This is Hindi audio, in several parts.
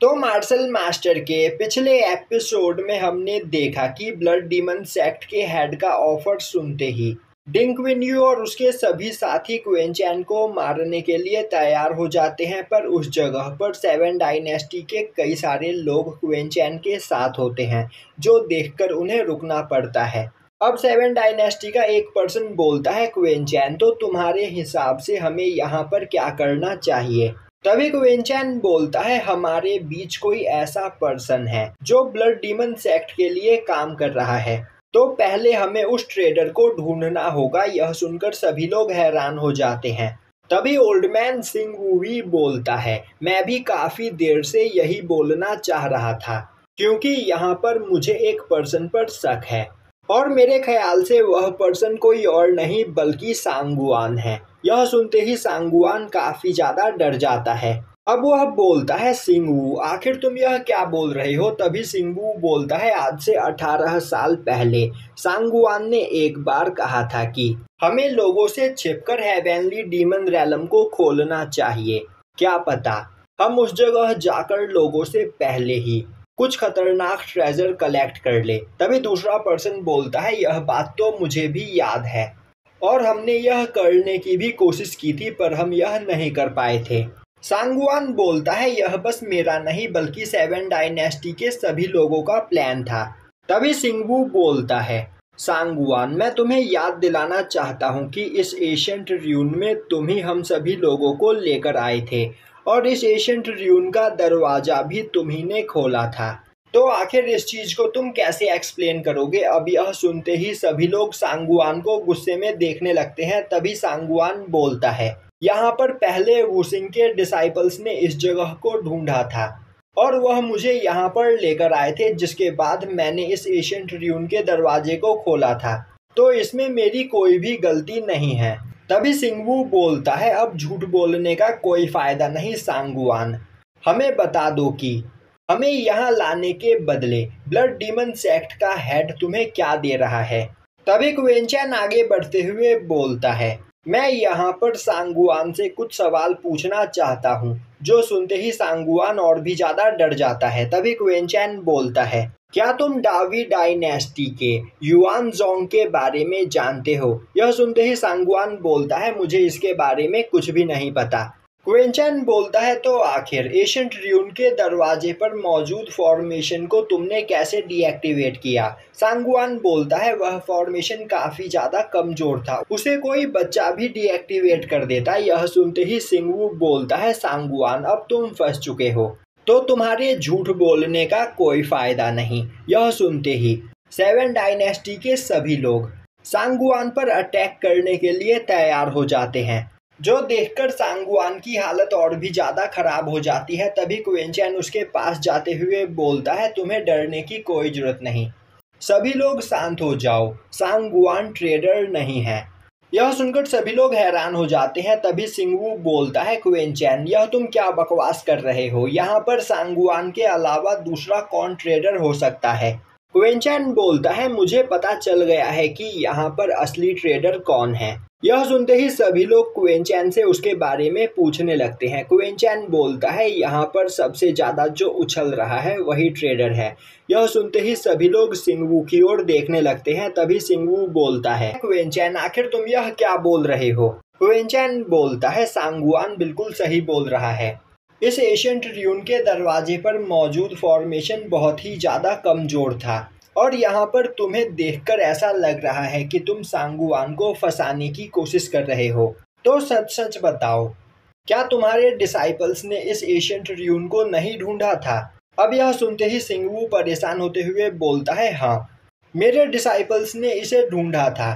तो मार्शल मास्टर के पिछले एपिसोड में हमने देखा कि ब्लड डीमन सेक्ट के हेड का ऑफर सुनते ही डिंकविन्यू और उसके सभी साथी क्वेंचैन को मारने के लिए तैयार हो जाते हैं, पर उस जगह पर सेवन डायनेस्टी के कई सारे लोग क्वेंचैन के साथ होते हैं, जो देखकर उन्हें रुकना पड़ता है। अब सेवन डायनेस्टी का एक पर्सन बोलता है, क्वेंचैन तो तुम्हारे हिसाब से हमें यहाँ पर क्या करना चाहिए? तभी क्वेंचैन बोलता है, हमारे बीच कोई ऐसा पर्सन है जो ब्लड डीमन सेक्ट के लिए काम कर रहा है, तो पहले हमें उस ट्रेडर को ढूंढना होगा। यह सुनकर सभी लोग हैरान हो जाते हैं। तभी ओल्ड मैन सिंह वूवी बोलता है, मैं भी काफी देर से यही बोलना चाह रहा था, क्योंकि यहाँ पर मुझे एक पर्सन पर शक है और मेरे ख्याल से वह पर्सन कोई और नहीं बल्कि सांगुआन है। यह सुनते ही सांगुआन काफी ज्यादा डर जाता है। अब वह बोलता है, सिंगवू आखिर तुम यह क्या बोल रहे हो? तभी सिंगवू बोलता है, आज से 18 साल पहले सांगुआन ने एक बार कहा था कि हमें लोगों से छिपकर हेवेनली डीमन रैलम को खोलना चाहिए। क्या पता हम उस जगह जाकर लोगों से पहले ही कुछ खतरनाक ट्रेजर कलेक्ट कर ले। तभी दूसरा पर्सन बोलता है, यह बात तो मुझे भी याद है और हमने यह करने की भी कोशिश की थी, पर हम यह नहीं कर पाए थे। सांगुआन बोलता है, यह बस मेरा नहीं बल्कि सेवन डायनेस्टी के सभी लोगों का प्लान था। तभी सिंगवू बोलता है, सांगुआन मैं तुम्हें याद दिलाना चाहता हूँ कि इस एशियंट र्यून में तुम ही हम सभी लोगों को लेकर आए थे और इस एशियंट र्यून का दरवाजा भी तुम ही ने खोला था। तो आखिर इस चीज को तुम कैसे एक्सप्लेन करोगे? अब यह सुनते ही सभी लोग सांगुआन को गुस्से में देखने लगते हैं। तभी सांगुआन बोलता है, यहाँ पर पहले वुशिंग के डिसाइपल्स ने इस जगह को ढूंढा था और वह मुझे यहाँ पर लेकर आए थे, जिसके बाद मैंने इस एशियंट र्यून के दरवाजे को खोला था, तो इसमें मेरी कोई भी गलती नहीं है। तभी सिंगवू बोलता है, अब झूठ बोलने का कोई फायदा नहीं सांगुआन, हमें बता दो कि हमें यहाँ लाने के बदले ब्लड डीमन सेक्ट का हेड तुम्हें क्या दे रहा है। तभी क्वेंचैन आगे बढ़ते हुए बोलता है, मैं यहाँ पर सांगुआन से कुछ सवाल पूछना चाहता हूँ। जो सुनते ही सांगुआन और भी ज्यादा डर जाता है। तभी क्वेंचैन बोलता है, क्या तुम डावी डायनेस्टी के युआन जोंग के बारे में जानते हो? यह सुनते ही सांगुआन बोलता है, मुझे इसके बारे में कुछ भी नहीं पता। क्वेंचैन बोलता है, तो आखिर एशियंट र्यून के दरवाजे पर मौजूद फॉर्मेशन को तुमने कैसे डीएक्टिवेट किया? सांगुआन बोलता है, वह फॉर्मेशन काफी ज्यादा कमजोर था, उसे कोई बच्चा भी डीएक्टिवेट कर देता। यह सुनते ही सिंगवू बोलता है, सांगुआन अब तुम फंस चुके हो, तो तुम्हारे झूठ बोलने का कोई फायदा नहीं। यह सुनते ही सेवन डायनेस्टी के सभी लोग सांगुआन पर अटैक करने के लिए तैयार हो जाते हैं, जो देखकर सांगुआन की हालत और भी ज्यादा खराब हो जाती है। तभी क्वेंचैन उसके पास जाते हुए बोलता है, तुम्हें डरने की कोई जरूरत नहीं, सभी लोग शांत हो जाओ, सांगुआन ट्रेडर नहीं है। यह सुनकर सभी लोग हैरान हो जाते हैं। तभी सिंगवू बोलता है, क्वेंचैन यह तुम क्या बकवास कर रहे हो? यहाँ पर सांगुआन के अलावा दूसरा कौन ट्रेडर हो सकता है? क्वेंचैन बोलता है, मुझे पता चल गया है कि यहाँ पर असली ट्रेडर कौन है। यह सुनते ही सभी लोग क्वेंचैन से उसके बारे में पूछने लगते हैं। क्वेंचैन बोलता है, यहाँ पर सबसे ज्यादा जो उछल रहा है वही ट्रेडर है। यह सुनते ही सभी लोग सिंगवू की ओर देखने लगते हैं। तभी सिंगवू बोलता है, क्वेंचैन आखिर तुम यह क्या बोल रहे हो? क्वेंचैन बोलता है, सांगुआन बिल्कुल सही बोल रहा है, इस एशियंट र्यून के दरवाजे पर मौजूद फॉर्मेशन बहुत ही ज्यादा कमजोर था और यहाँ पर तुम्हें देखकर ऐसा लग रहा है कि तुम सांगुआन को फंसाने की कोशिश कर रहे हो। तो सच सच बताओ, क्या तुम्हारे डिसाइपल्स ने इस एशियंट र्यून को नहीं ढूंढा था? अब यह सुनते ही सिंगवू परेशान होते हुए बोलता है, हाँ मेरे डिसाइपल्स ने इसे ढूंढा था,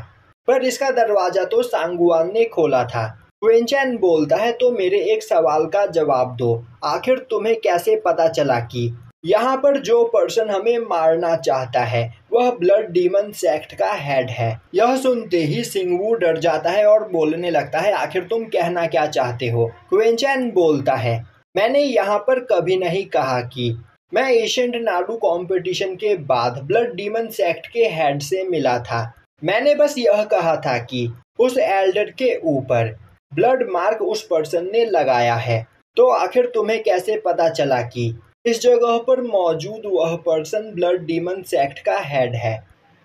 पर इसका दरवाजा तो सांगुआन ने खोला था। क्वेंचैन बोलता है, तो मेरे एक सवाल का जवाब दो, आखिर तुम्हें कैसे पता चला कि यहाँ पर जो पर्सन हमें मारना चाहता है वह ब्लड डीमन सेक्ट का हेड है? यह सुनते ही सिंगवू डर जाता है और बोलने लगता है, आखिर तुम कहना क्या चाहते हो? क्वेंचैन बोलता है, मैंने यहाँ पर कभी नहीं कहा कि मैं एशियंट नाडू कंपटीशन के बाद ब्लड डीमन सेक्ट के हेड से मिला था। मैंने बस यह कहा था कि उस एल्डर के ऊपर ब्लड मार्क उस पर्सन ने लगाया है। तो आखिर तुम्हें कैसे पता चला कि इस जगह पर मौजूद वह पर्सन ब्लड डीमन सेक्ट का हेड है।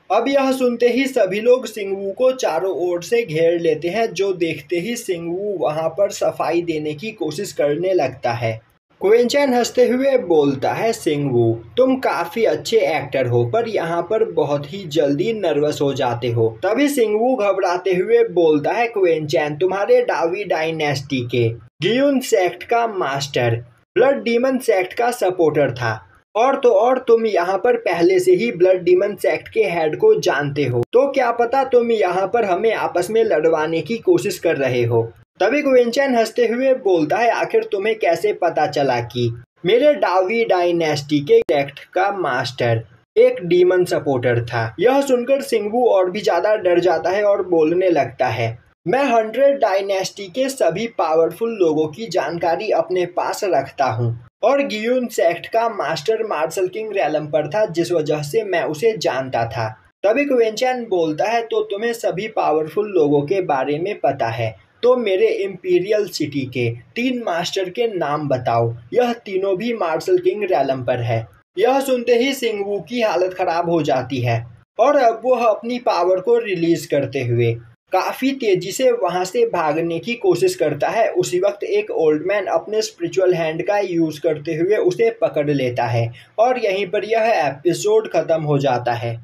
अब यह सुनते ही सभी लोग सिंगवू को चारों ओर से घेर लेते हैं, जो देखते ही सिंगवू वहां पर सफाई देने की कोशिश करने लगता है। क्विंचन हंसते हुए बोलता है, सिंगवू तुम काफी अच्छे एक्टर हो, पर यहाँ पर बहुत ही जल्दी नर्वस हो जाते हो। तभी सिंगवू घबराते हुए बोलता है, क्विंचन तुम्हारे डावी डायनेस्टी के गियुन सेक्ट का मास्टर ब्लड डीमन सेक्ट का सपोर्टर था, और तो और तुम यहाँ पर पहले से ही ब्लड डीमन सेक्ट के हेड को जानते हो, तो क्या पता तुम यहाँ पर हमें आपस में लड़वाने की कोशिश कर रहे हो। तभी क्विंचन हंसते हुए बोलता है, आखिर तुम्हें कैसे पता चला कि मेरे डावी डायनेस्टी के सेक्ट का मास्टर एक डीमन सपोर्टर था। यह सुनकर सिंगवू और भी ज्यादा डर जाता है और बोलने लगता है, मैं 100 डायनेस्टी के सभी पावरफुल लोगों की जानकारी अपने पास रखता हूँ, और गियुन सेक्ट का मास्टर मार्शल किंग रैलम पर था, जिस वजह से मैं उसे जानता था। तभी क्विंचन बोलता है, तो तुम्हें सभी पावरफुल लोगों के बारे में पता है, तो मेरे इंपीरियल सिटी के 3 मास्टर के नाम बताओ। यह तीनों भी मार्शल किंग रैलम पर है। यह सुनते ही सिंगवू की हालत खराब हो जाती है, और अब वह अपनी पावर को रिलीज करते हुए काफी तेजी से वहां से भागने की कोशिश करता है। उसी वक्त एक ओल्ड मैन अपने स्पिरिचुअल हैंड का यूज करते हुए उसे पकड़ लेता है, और यहीं पर यह एपिसोड खत्म हो जाता है।